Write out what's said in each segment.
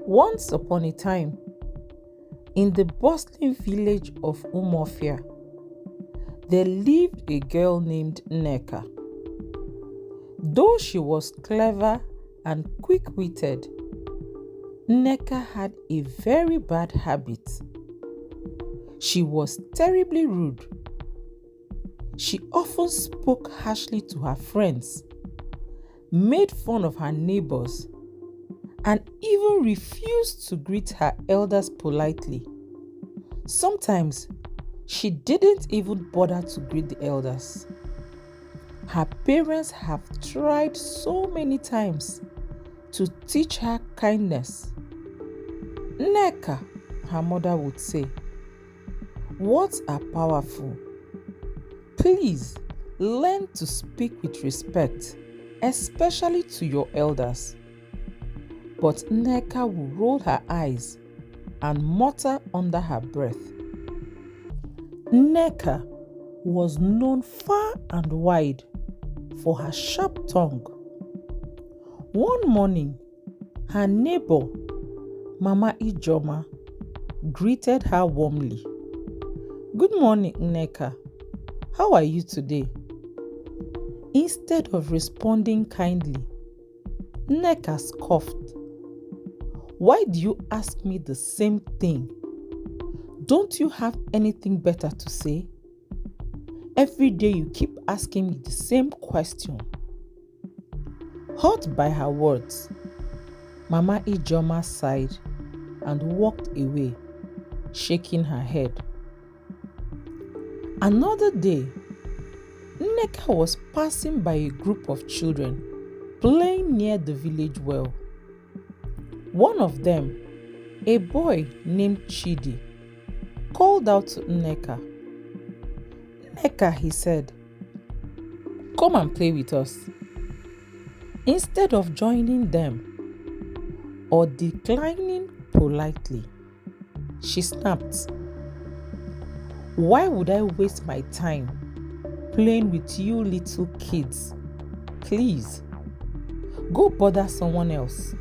Once upon a time, in the bustling village of Umuofia, there lived a girl named Nneka. Though she was clever and quick-witted, Nneka had a very bad habit. She was terribly rude. She often spoke harshly to her friends, made fun of her neighbors, and even refused to greet her elders politely. Sometimes, she didn't even bother to greet the elders. Her parents have tried so many times to teach her kindness. Neca, her mother would say, words are powerful. Please learn to speak with respect, especially to your elders. But Nneka would roll her eyes and mutter under her breath. Nneka was known far and wide for her sharp tongue. One morning, her neighbor, Mama Ijoma, greeted her warmly. "Good morning, Nneka. How are you today?" Instead of responding kindly, Nneka scoffed. "Why do you ask me the same thing? Don't you have anything better to say? Every day you keep asking me the same question." Hurt by her words, Mama Ijoma sighed and walked away, shaking her head. Another day, Nneka was passing by a group of children playing near the village well. One of them, a boy named Chidi, called out to Nneka. "Nneka," he said, "come and play with us." Instead of joining them or declining politely, she snapped, "Why would I waste my time playing with you little kids? Please, go bother someone else."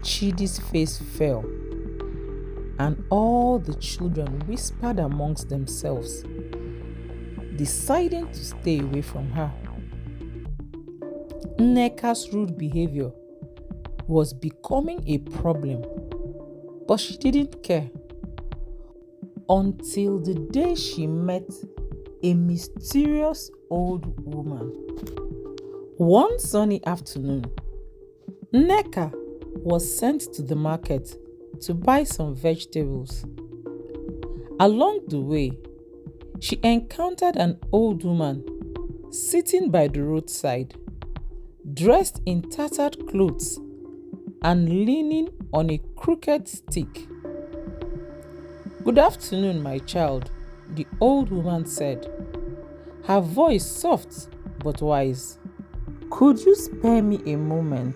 Chidi's face fell, and all the children whispered amongst themselves, deciding to stay away from her. Nneka's rude behavior was becoming a problem, but she didn't care. Until the day she met a mysterious old woman. One sunny afternoon, Neca was sent to the market to buy some vegetables. Along the way, she encountered an old woman sitting by the roadside, dressed in tattered clothes and leaning on a crooked stick. "Good afternoon, my child," the old woman said, her voice soft but wise. "Could you spare me a moment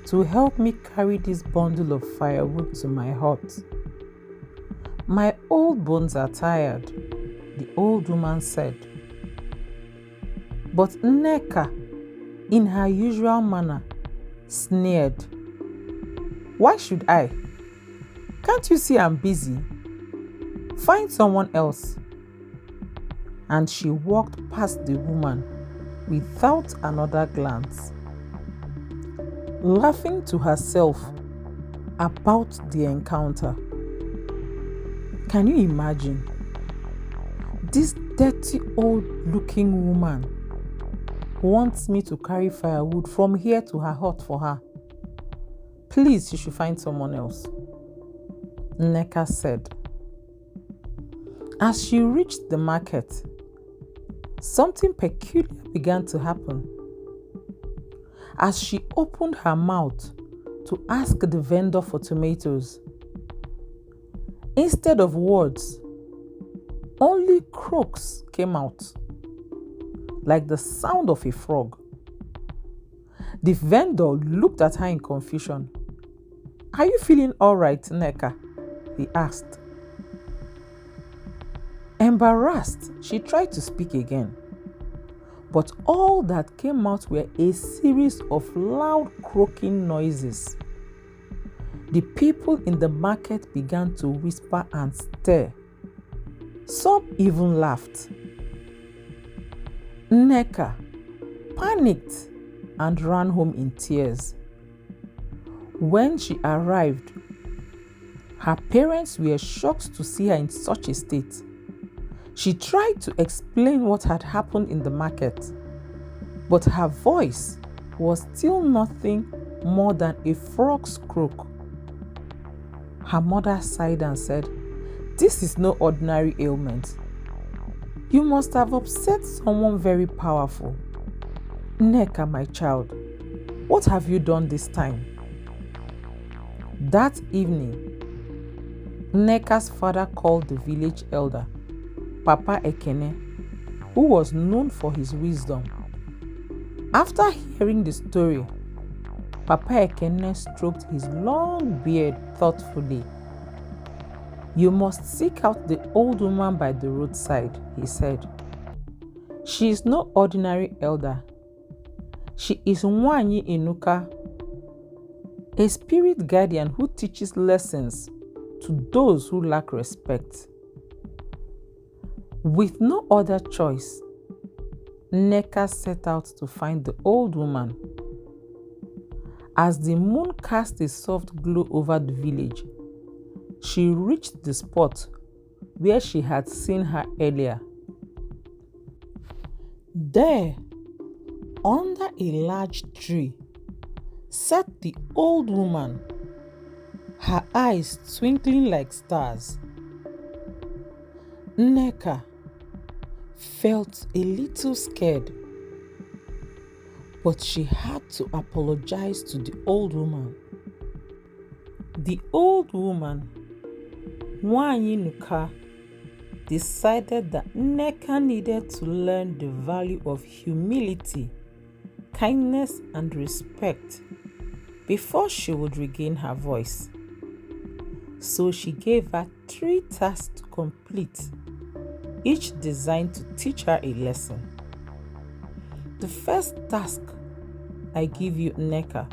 to help me carry this bundle of firewood to my hut? My old bones are tired," the old woman said. But Nneka, in her usual manner, sneered. "Why should I? Can't you see I'm busy? Find someone else." And she walked past the woman without another glance, laughing to herself about the encounter. Can you imagine? This dirty old-looking woman wants me to carry firewood from here to her hut for her. Please, you should find someone else," Nneka said. As she reached the market, something peculiar began to happen. As she opened her mouth to ask the vendor for tomatoes, instead of words, only croaks came out, like the sound of a frog. The vendor looked at her in confusion. "Are you feeling all right, Neca?" he asked. Embarrassed, she tried to speak again, but all that came out were a series of loud croaking noises. The people in the market began to whisper and stare. Some even laughed. Nneka panicked and ran home in tears. When she arrived, her parents were shocked to see her in such a state. She tried to explain what had happened in the market, but her voice was still nothing more than a frog's croak. Her mother sighed and said, "This is no ordinary ailment. You must have upset someone very powerful. Nneka, my child, what have you done this time?" That evening, Nneka's father called the village elder, Papa Ekene, who was known for his wisdom. After hearing the story, Papa Ekene stroked his long beard thoughtfully. "You must seek out the old woman by the roadside," he said. "She is no ordinary elder. She is Nwanyi Nneka, a spirit guardian who teaches lessons to those who lack respect." With no other choice, Neca set out to find the old woman. As the moon cast a soft glow over the village, she reached the spot where she had seen her earlier. There, under a large tree, sat the old woman, her eyes twinkling like stars. Nneka felt a little scared, but she had to apologize to the old woman. The old woman, Nwanyi Nneka, decided that Nneka needed to learn the value of humility, kindness, and respect before she would regain her voice. So she gave her 3 tasks to complete, each designed to teach her a lesson. The first task I give you, Nneka,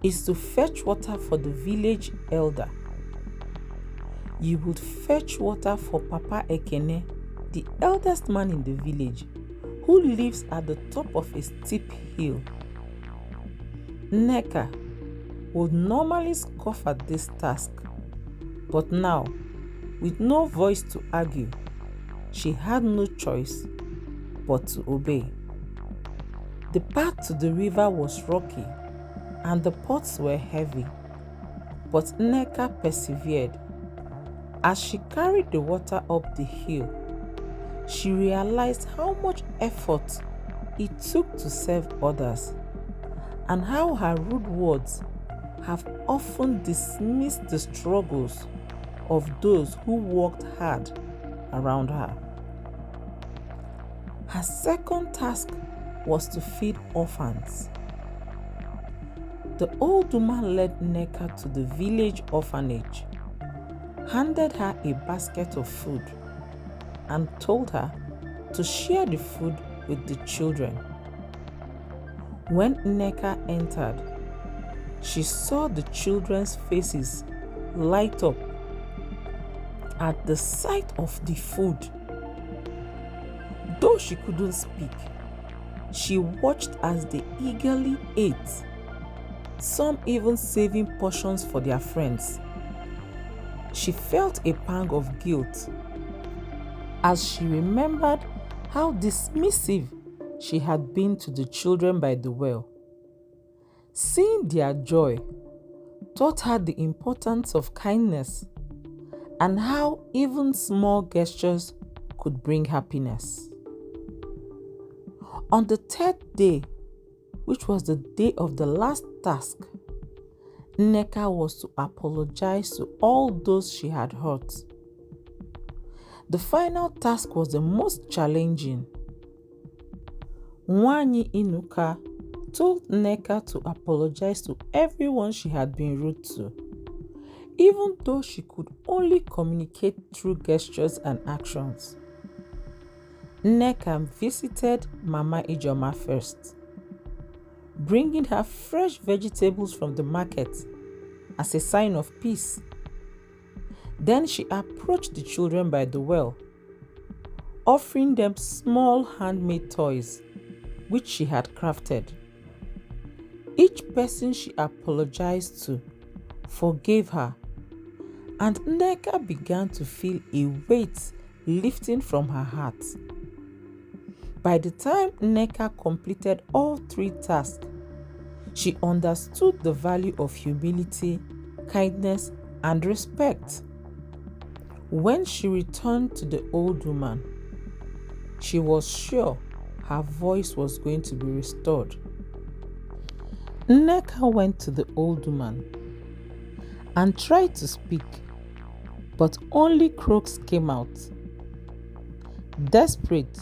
is to fetch water for the village elder. You would fetch water for Papa Ekene, the eldest man in the village, who lives at the top of a steep hill. Nneka would normally scoff at this task, but now, with no voice to argue, she had no choice but to obey. The path to the river was rocky and the pots were heavy, but Nneka persevered. As she carried the water up the hill, she realized how much effort it took to serve others, and how her rude words have often dismissed the struggles of those who worked hard around her. Her second task was to feed orphans. The old woman led Nneka to the village orphanage, handed her a basket of food, and told her to share the food with the children. When Nneka entered, she saw the children's faces light up at the sight of the food. Though she couldn't speak, she watched as they eagerly ate, some even saving portions for their friends. She felt a pang of guilt as she remembered how dismissive she had been to the children by the well. Seeing their joy taught her the importance of kindness and how even small gestures could bring happiness. On the 3rd day, which was the day of the last task, Nneka was to apologize to all those she had hurt. The final task was the most challenging. Nwanyi Nneka told Nneka to apologize to everyone she had been rude to, even though she could only communicate through gestures and actions. Nneka visited Mama Ijoma first, bringing her fresh vegetables from the market as a sign of peace. Then she approached the children by the well, offering them small handmade toys which she had crafted. Each person she apologized to forgave her, and Nneka began to feel a weight lifting from her heart. By the time Nneka completed all 3 tasks, she understood the value of humility, kindness, and respect. When she returned to the old woman, she was sure her voice was going to be restored. Nneka went to the old woman and tried to speak, but only croaks came out. Desperate,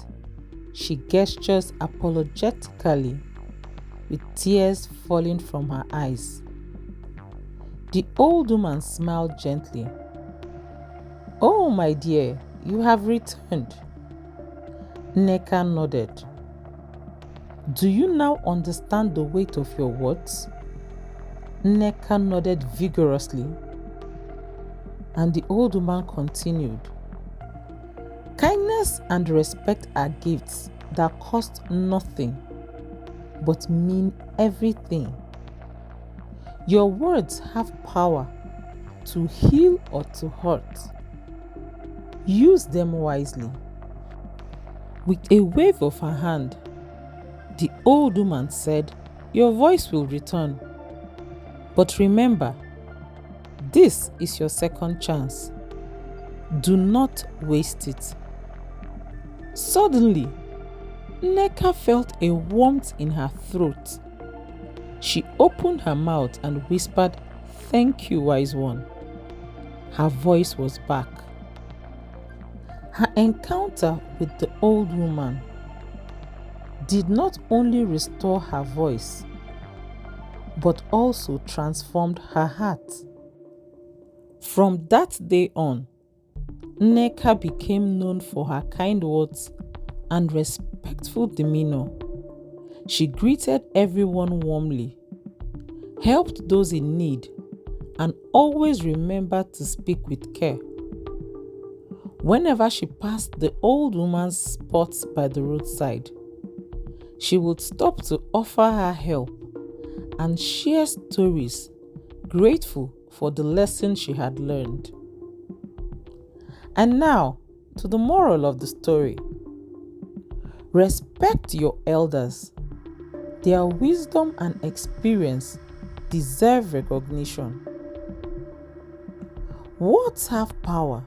she gestures apologetically with tears falling from her eyes. The old woman smiled gently. "Oh, my dear, you have returned." Neca nodded. "Do you now understand the weight of your words?" Neca nodded vigorously, and the old woman continued. "Kindness and respect are gifts that cost nothing but mean everything. Your words have power to heal or to hurt. Use them wisely." With a wave of her hand, the old woman said, "Your voice will return. But remember, this is your second chance. Do not waste it." Suddenly, Neca felt a warmth in her throat. She opened her mouth and whispered, "Thank you, wise one." Her voice was back. Her encounter with the old woman did not only restore her voice, but also transformed her heart. From that day on, Neca became known for her kind words and respectful demeanor. She greeted everyone warmly, helped those in need, and always remembered to speak with care. Whenever she passed the old woman's spot by the roadside, she would stop to offer her help and share stories, grateful for the lesson she had learned. And now, to the moral of the story. Respect your elders. Their wisdom and experience deserve recognition. Words have power.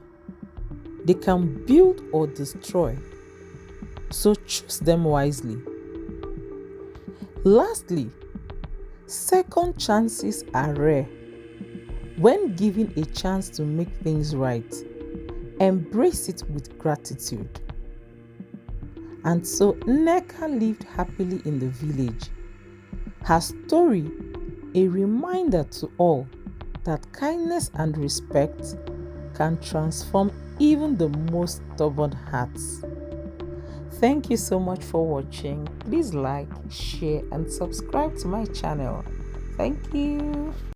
They can build or destroy, so choose them wisely. Lastly, second chances are rare. When given a chance to make things right, embrace it with gratitude. And so Neca lived happily in the village. Her story, a reminder to all that kindness and respect can transform even the most stubborn hearts. Thank you so much for watching. Please like, share, and subscribe to my channel. Thank you.